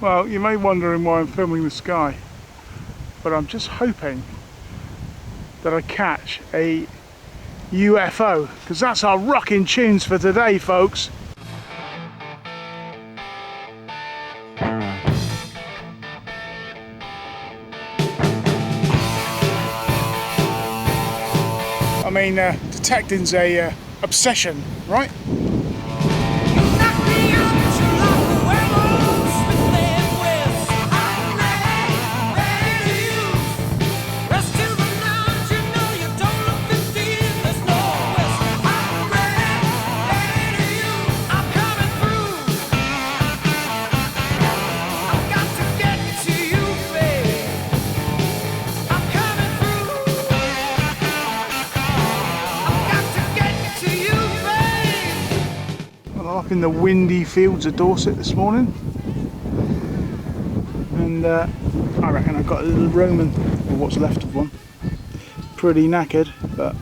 Well, you may be wondering why I'm filming the sky, but I'm just hoping that I catch a UFO, because that's our rocking tunes for today, folks. I mean, detecting's a obsession, right? Up in the windy fields of Dorset this morning, and I reckon I've got a little Roman, or what's left of one. Pretty knackered, but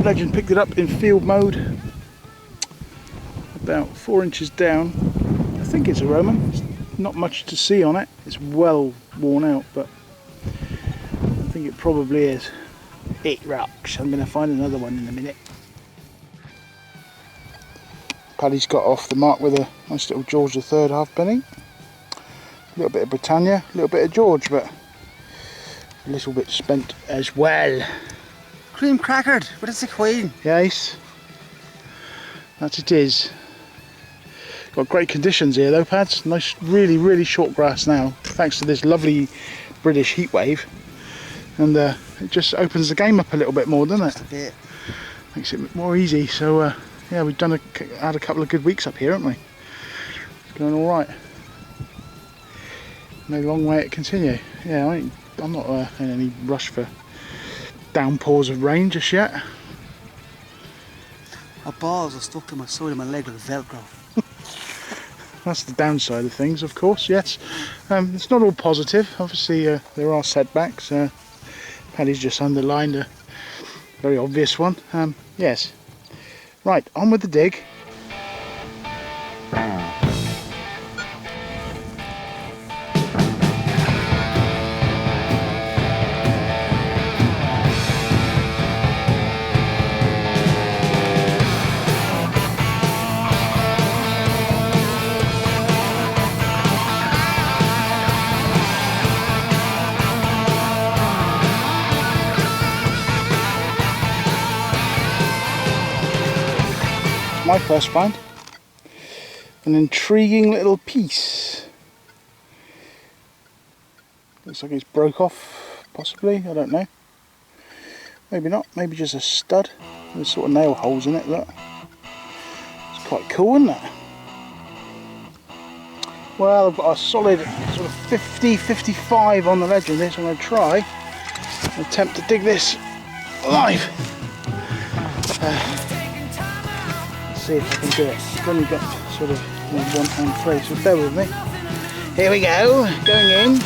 Legend picked it up in field mode about 4 inches down. I think it's a Roman. There's not much to see on it, it's well worn out, but I think it probably is. It rocks. I'm going to find another one in a minute. Paddy's got off the mark with a nice little George III halfpenny. A little bit of Britannia, a little bit of George, but a little bit spent as well. Cream crackered, but it's a queen. Yes, that it is. Got great conditions here though, Pads. Nice, really short grass now, thanks to this lovely British heat wave. And it just opens the game up a little bit more, doesn't it? Just a bit. Makes it more easy. So yeah, we've had a couple of good weeks up here, haven't we? It's going all right. No long way to continue. Yeah, I'm not in any rush for downpours of rain just yet. My balls are stuck to my side of my leg with Velcro. That's the downside of things, of course. Yes, it's not all positive. Obviously, there are setbacks. Paddy's just underlined a very obvious one. Yes. Right, on with the dig. My first find, an intriguing little piece. Looks like it's broke off, possibly, I don't know. Maybe not, maybe just a stud. There's sort of nail holes in it, look. It's quite cool, isn't it? Well, I've got a solid sort of 50-55 on the ledge of this. I'm going to try and attempt to dig this live. See if I can do it. I've only got sort of one hand free, so bear with me. Here we go, going in.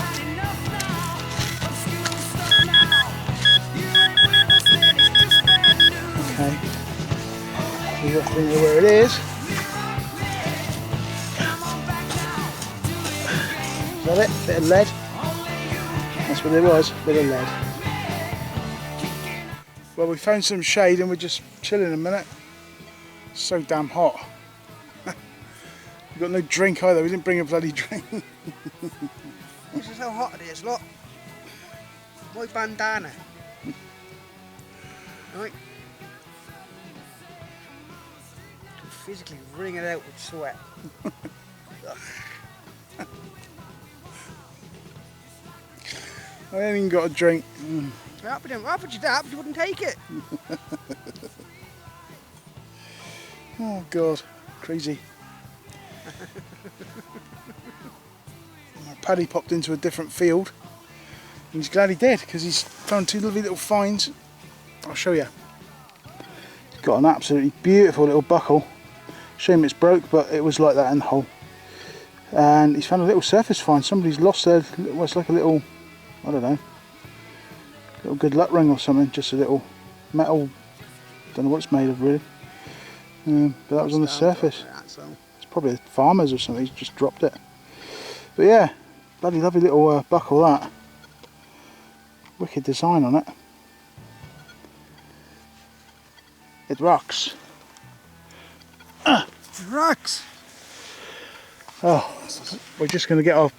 Okay, we roughly know where it is. Is that it? Bit of lead. That's what it was, bit of lead. Well, we found some shade and we're just chilling a minute. So damn hot. We've got no drink either, we didn't bring a bloody drink. This is how hot it is, look. My bandana. Right. Can physically wring it out with sweat. I ain't even got a drink. I offered you that, but you wouldn't take it. Oh God, crazy. Paddy popped into a different field. And he's glad he did, because he's found two lovely little finds. I'll show you. He's got an absolutely beautiful little buckle. Shame it's broke, but it was like that in the hole. And he's found a little surface find. Somebody's lost their, well, it's like a little, I don't know, little good luck ring or something. Just a little metal, don't know what it's made of really. But that was on the surface. It's probably farmers or something. He's just dropped it. But yeah, bloody lovely little buckle that. Wicked design on it. It rocks. It rocks. Oh, we're just going to get our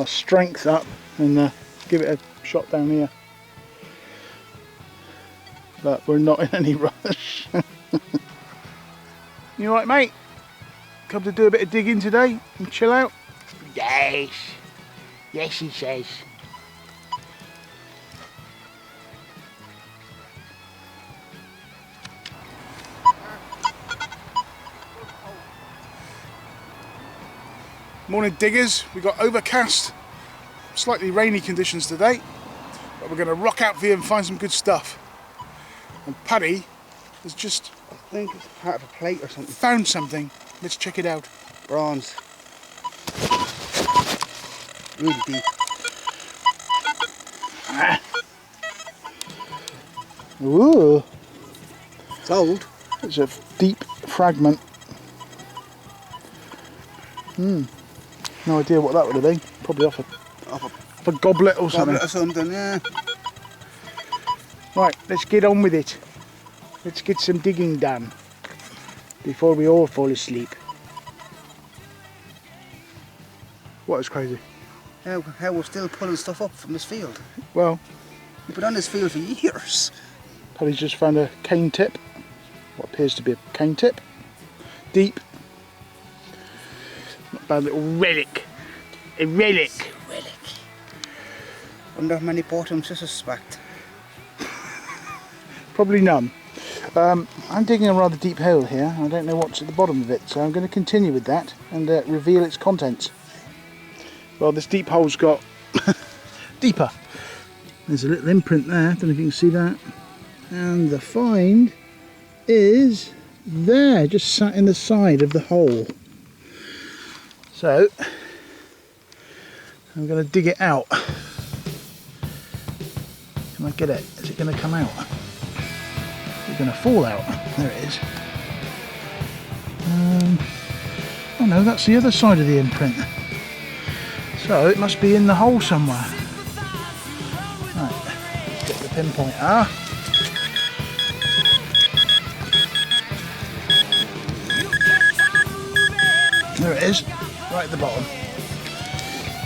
strength up and give it a shot down here. But we're not in any rush. You alright, mate? Come to do a bit of digging today and chill out? Yes. Yes, he says. Morning, diggers. We've got overcast, slightly rainy conditions today, but we're going to rock out for you and find some good stuff. And Paddy has just, I think it's part of a plate or something. found something. Let's check it out. Bronze. Really deep. Ooh, It's old. it's a deep fragment. No idea what that would have been. Probably off a goblet or something. Goblet or something, yeah. Right, let's get on with it. Let's get some digging done before we all fall asleep. What is crazy? How we're still pulling stuff up from this field. Well, We've been on this field for years. Paddy's just found a cane tip. What appears to be a cane tip. Deep. Not a bad little relic. A relic. Relic. Wonder how many bottoms this is suspect. Probably none. I'm digging a rather deep hole here. I don't know what's at the bottom of it, so I'm going to continue with that and reveal its contents. Well, this deep hole's got deeper. There's a little imprint there, don't know if you can see that. And the find is there, just sat in the side of the hole. So, I'm going to dig it out. Can I get it? Is it going to come out? Is it going to fall out? There it is. Oh no, that's the other side of the imprint. So it must be in the hole somewhere. Right, let's get the pinpointer. There it is, right at the bottom.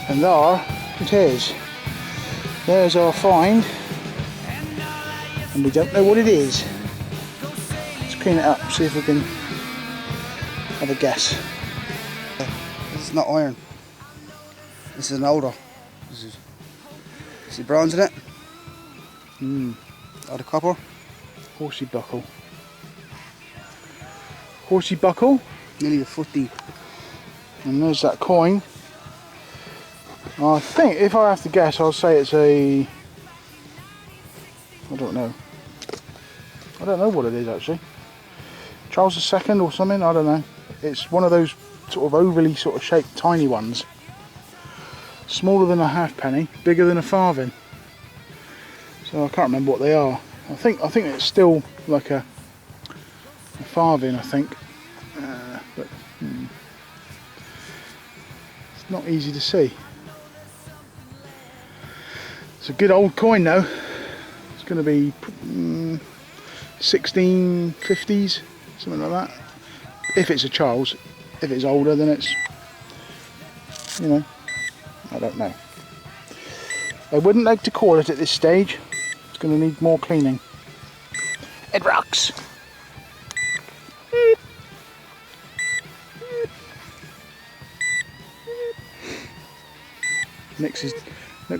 And there it is. There's our find. And we don't know what it is. Let's clean it up, see if we can have a guess. This is not iron. This is an older. See bronze in it? Out of copper. Horsey buckle. Horsey buckle. Nearly a foot deep. And there's that coin. I think, if I have to guess, I'll say it's a... I don't know. I don't know what it is actually. Charles II or something, I don't know. It's one of those sort of overly sort of shaped tiny ones. Smaller than a halfpenny, bigger than a farthing. So I can't remember what they are. I think it's still like a farthing, I think. But it's not easy to see. It's a good old coin though. It's going to be 1650s, something like that. If it's a Charles. If it's older, then it's, you know, I don't know. I wouldn't like to call it at this stage. It's going to need more cleaning. It rocks. Nix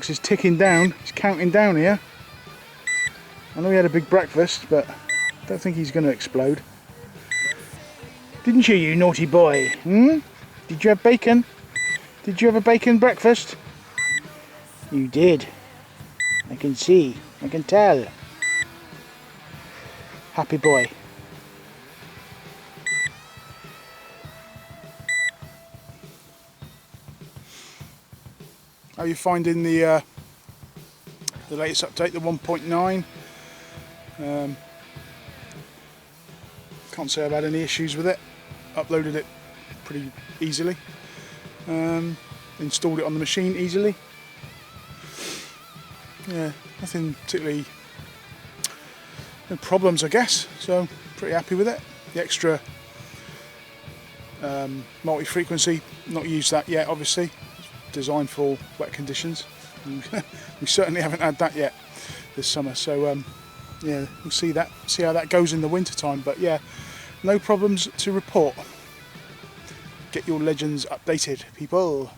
is ticking down. He's counting down here. I know he had a big breakfast, but I don't think he's going to explode. Didn't you, you naughty boy? Did you have bacon? Did you have a bacon breakfast? You did. I can see. I can tell. Happy boy. How are you finding the latest update, the 1.9? Can't say I've had any issues with it. uploaded it pretty easily. Installed it on the machine easily. Yeah, nothing particularly, no problems I guess, so pretty happy with it. The extra multi-frequency, not used that yet obviously, it's designed for wet conditions. We certainly haven't had that yet this summer, so yeah, we'll see how that goes in the winter time, but yeah, no problems to report. Get your legends updated, people.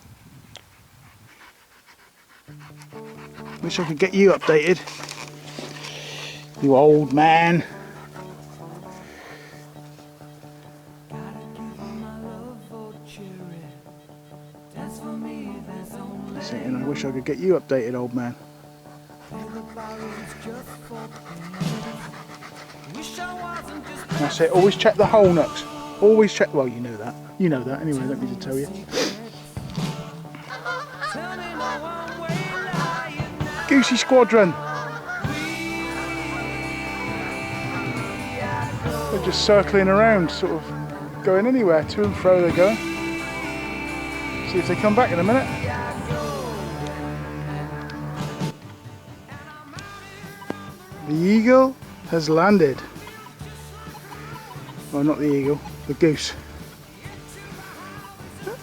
Wish I could get you updated, you old man. And I wish I could get you updated, old man. That's it, always check the hole nuts. Always check, well you know that. You know that anyway, I don't need to tell you. Goosey Squadron. They're just circling around, sort of going anywhere, to and fro they're going. See if they come back in a minute. The eagle has landed. Well, not the eagle, the goose.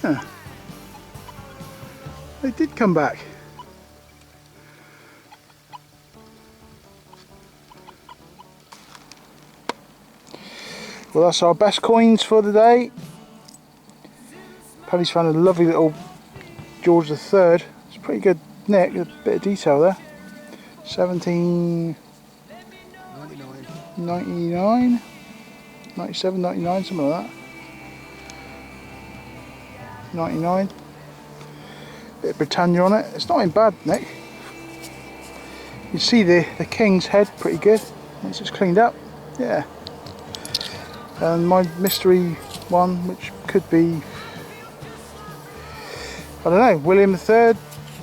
Ah, they did come back. Well, that's our best coins for the day. Paddy's found a lovely little George III. It's a pretty good nick, a bit of detail there. 1799, 97, 99, something like that. 99. Bit of Britannia on it. It's not in bad nick. You can see the king's head pretty good. It's just cleaned up. Yeah. And my mystery one, which could be, I don't know, William III,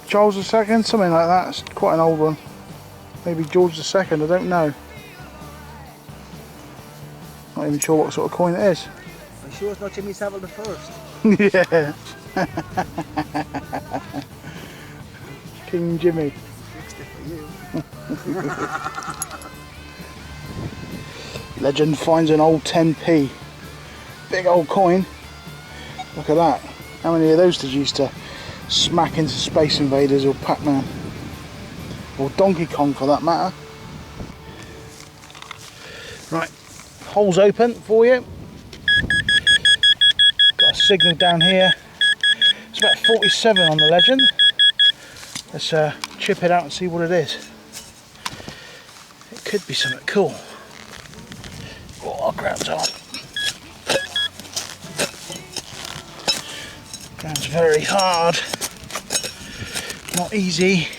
Charles II, something like that. It's quite an old one. Maybe George II, I don't know. Not even sure what sort of coin it is. I'm sure it's not Jimmy Savile the first. Yeah. King Jimmy. Fixed it for you. Legend finds an old 10p. Big old coin. Look at that. How many of those did you used to smack into Space Invaders or Pac-Man? Or Donkey Kong for that matter. Right, hole's open for you. Got a signal down here. It's about 47 on the Legend. Let's chip it out and see what it is. It could be something cool. Oh, our ground's on. Ground's very hard. Not easy.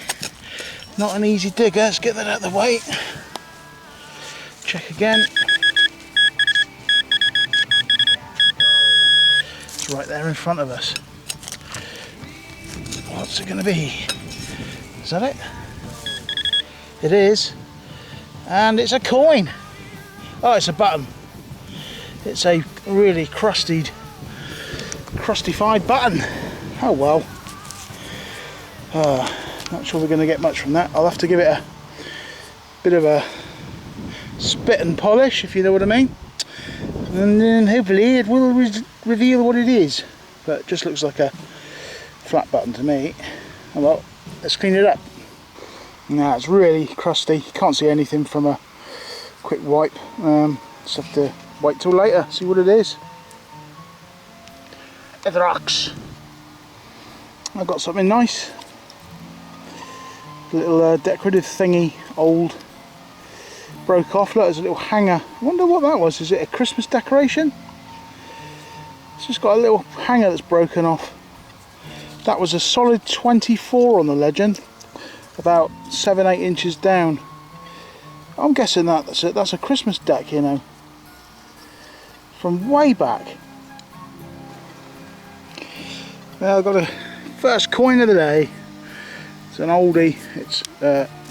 Not an easy digger. Let's get that out of the way. Check again. It's right there in front of us. What's it going to be? Is that it? It is. And it's a coin. Oh, it's a button. It's a really crustified button. Oh well. Not sure we're going to get much from that. I'll have to give it a bit of a spit and polish, if you know what I mean. And then hopefully it will reveal what it is. But it just looks like a flat button to me. Oh well, let's clean it up. Now it's really crusty. You can't see anything from a quick wipe. Just have to wait till later, see what it is. It rocks. I've got something nice. A little decorative thingy, old, broke off. Look, there's a little hanger. I wonder what that was. Is it a Christmas decoration? It's just got a little hanger that's broken off. That was a solid 24 on the Legend, about 7-8 inches down. I'm guessing that's a Christmas deck, you know, from way back. Well, I've got a first coin of the day. It's an oldie. It's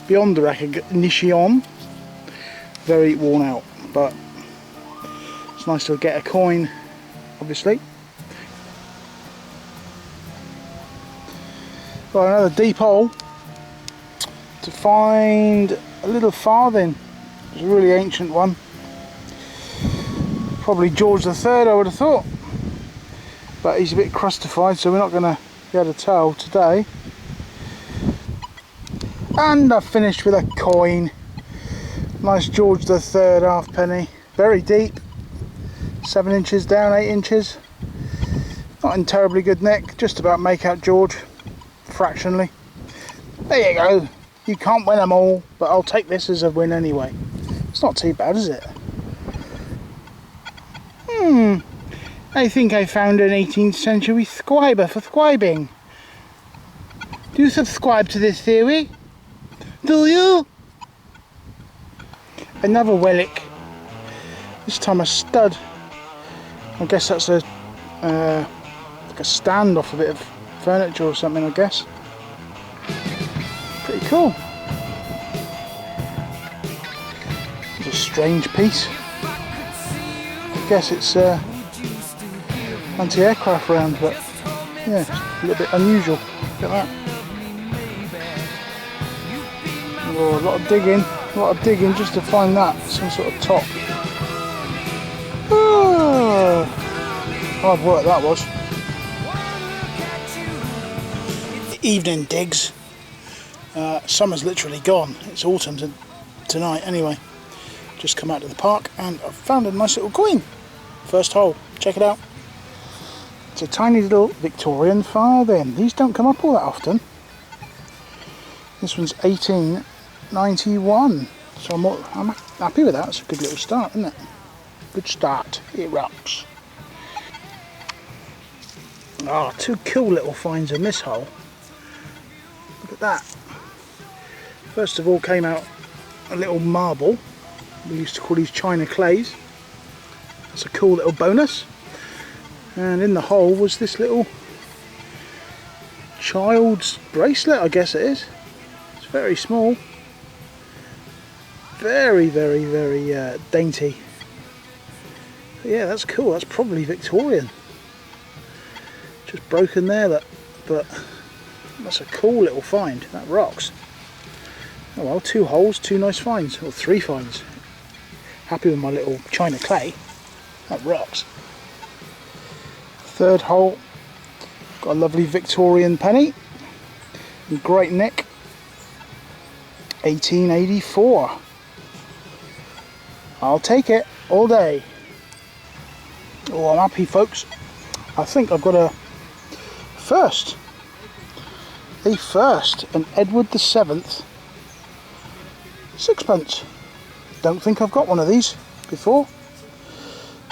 beyond the recognition. Very worn out, but it's nice to get a coin obviously. Got another deep hole to find a little farthing. It's a really ancient one. Probably George III, I would have thought. But he's a bit crustified, so we're not going to be able to tell today. And I've finished with a coin. Nice George III halfpenny. Very deep. 7 inches down, 8 inches. Not in terribly good nick. Just about make out George. Fractionally. There you go. You can't win them all, but I'll take this as a win anyway. It's not too bad, is it? I think I found an 18th century scriber for scribing. Do you subscribe to this theory? Do you? Another relic. This time a stud. I guess that's a like a stand off a bit of furniture or something, I guess. Pretty cool. It's a strange piece. I guess it's anti-aircraft round, but yeah, it's a little bit unusual. Look at that. Oh, a lot of digging just to find that, some sort of top. Oh, hard work that was. Evening digs. Summer's literally gone. It's autumn tonight anyway. Just come out to the park and I've found a nice little coin. First hole. Check it out. It's a tiny little Victorian farthing. These don't come up all that often. This one's 1891. So I'm happy with that. It's a good little start, isn't it? Good start. It rocks. Ah, two cool little finds in this hole. Look at that. First of all came out a little marble. We used to call these china clays. That's a cool little bonus. And in the hole was this little child's bracelet, I guess it is. It's very small. Very, very, very dainty. But yeah, that's cool. That's probably Victorian. Just broken there, but that's a cool little find. That rocks. Oh well, 2 holes, 2 nice finds, or 3 finds. Happy with my little china clay. That rocks. Third hole, got a lovely Victorian penny. Great nick. 1884. I'll take it all day. Oh, I'm happy, folks. I think I've got a first. An Edward the 7th sixpence. Don't think I've got one of these before.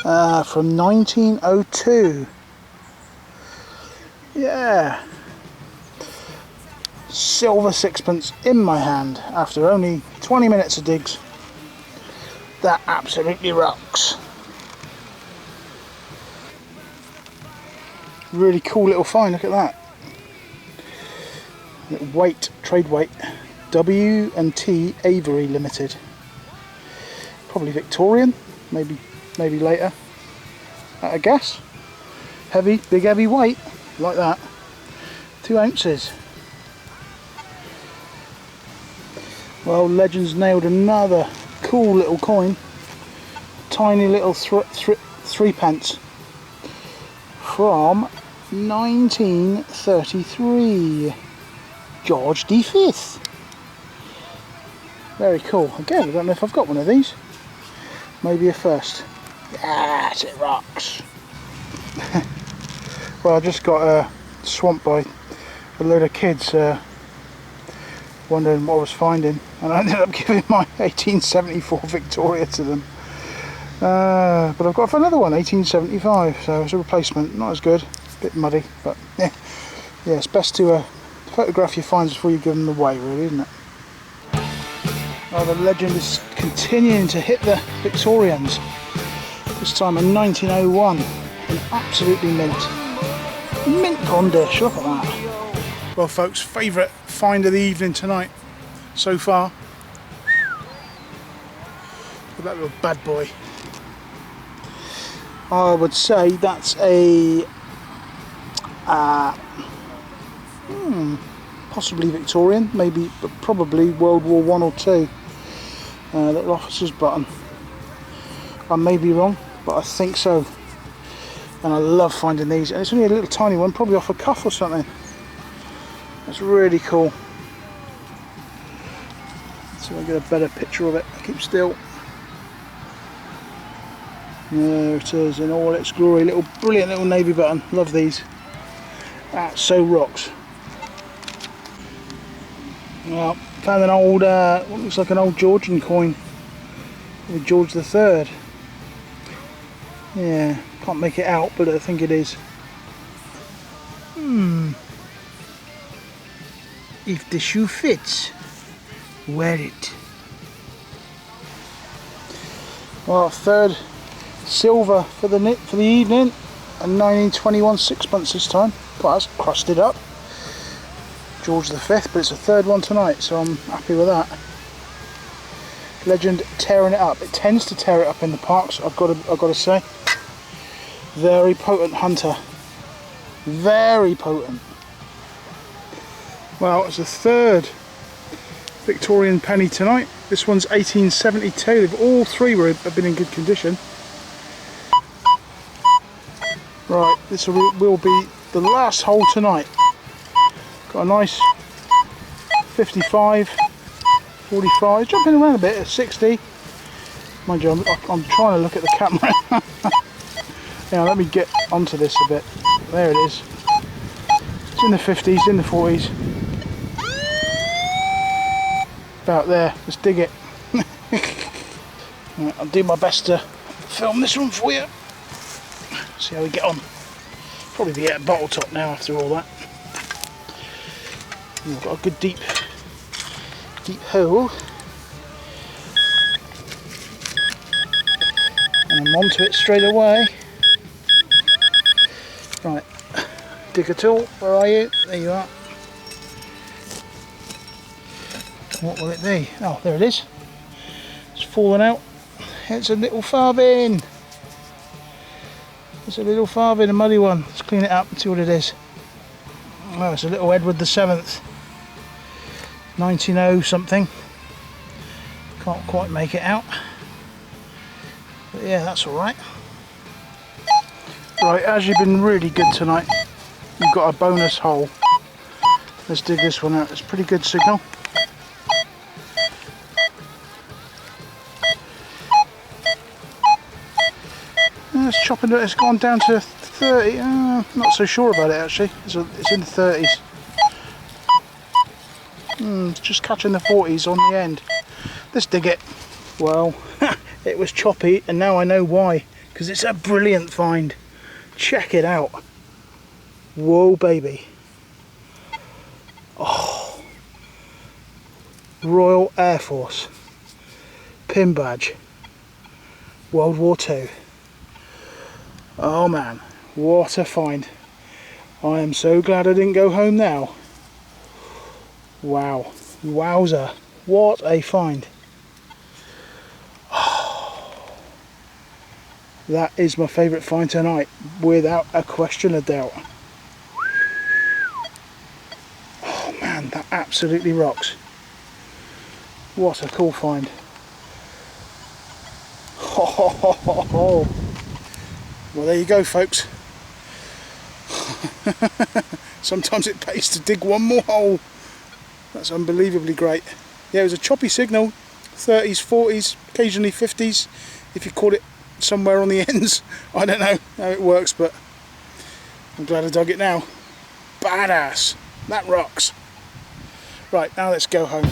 From 1902. Yeah. Silver sixpence in my hand after only 20 minutes of digs. That absolutely rocks. Really cool little find, look at that. Little weight, trade weight. W&T Avery Limited. Probably Victorian, maybe later. At a guess. Heavy, big heavy weight, like that. 2 ounces. Well, Legends nailed another cool little coin. Tiny little 3 pence. From 1933. George V. Very cool. Again, I don't know if I've got one of these. Maybe a first. Yes, it rocks. Well, I just got swamped by a load of kids wondering what I was finding, and I ended up giving my 1874 Victoria to them. But I've got another one, 1875, so it's a replacement. Not as good, a bit muddy, but yeah, it's best to photograph your finds before you give them away, really, isn't it? Well, the legend is continuing to hit the Victorians. This time in 1901, an absolutely mint condish. Look at that. Well, folks, favourite find of the evening tonight so far. Look at that little bad boy. I would say that's a possibly Victorian, maybe, but probably World War One or two. Little officer's button. I may be wrong, but I think so. And I love finding these, and it's only a little tiny one, probably off a cuff or something. That's really cool. So I get a better picture of it. Keep still. There it is in all its glory. Little brilliant little navy button. Love these. That so rocks. Well, found an old, what looks like an old Georgian coin with George III. Yeah, can't make it out, but I think it is. If the shoe fits, wear it. Well, third silver for the evening, and 1921 sixpence this time. But that's crusted up. George V, but it's a third one tonight, so I'm happy with that. Legend tearing it up. It tends to tear it up in the parks. I've got to say, very potent hunter. Very potent. Well, it's a third Victorian penny tonight. This one's 1872. All three have been in good condition. Right, this will be the last hole tonight. Got a nice 55, 45, jumping around a bit at 60. Mind you, I'm trying to look at the camera. Now let me get onto this a bit. There it is. It's in the 50s, in the 40s. About there. Let's dig it. Right, I'll do my best to film this one for you. See how we get on. Probably be at bottle top now after all that. We've got a good deep hole. And I'm onto it straight away. Right, digger tool, where are you? There you are. What will it be? Oh, there it is. It's fallen out. It's a little farthing. It's a little farthing, a muddy one. Let's clean it up and see what it is. Oh, it's a little Edward the 7th. 1900 something. Can't quite make it out. But yeah, that's alright. Right, as you've been really good tonight, you've got a bonus hole. Let's dig this one out. It's a pretty good signal. It's chopping it. It's gone down to 30. Not so sure about it actually. It's in the 30s. It's just catching the 40s on the end. Let's dig it. Well, it was choppy, and now I know why. Because it's a brilliant find. Check it out. Whoa, baby. Oh, Royal Air Force. Pin badge. World War II. Oh man, what a find. I am so glad I didn't go home now. Wow, wowzer, what a find. Oh, that is my favourite find tonight, without a question of doubt. Oh man, that absolutely rocks. What a cool find. Ho ho ho ho ho. Well, there you go, folks. Sometimes it pays to dig one more hole. That's unbelievably great. Yeah, it was a choppy signal. 30s, 40s, occasionally 50s, if you caught it somewhere on the ends. I don't know how it works, but I'm glad I dug it now. Badass. That rocks. Right, now let's go home.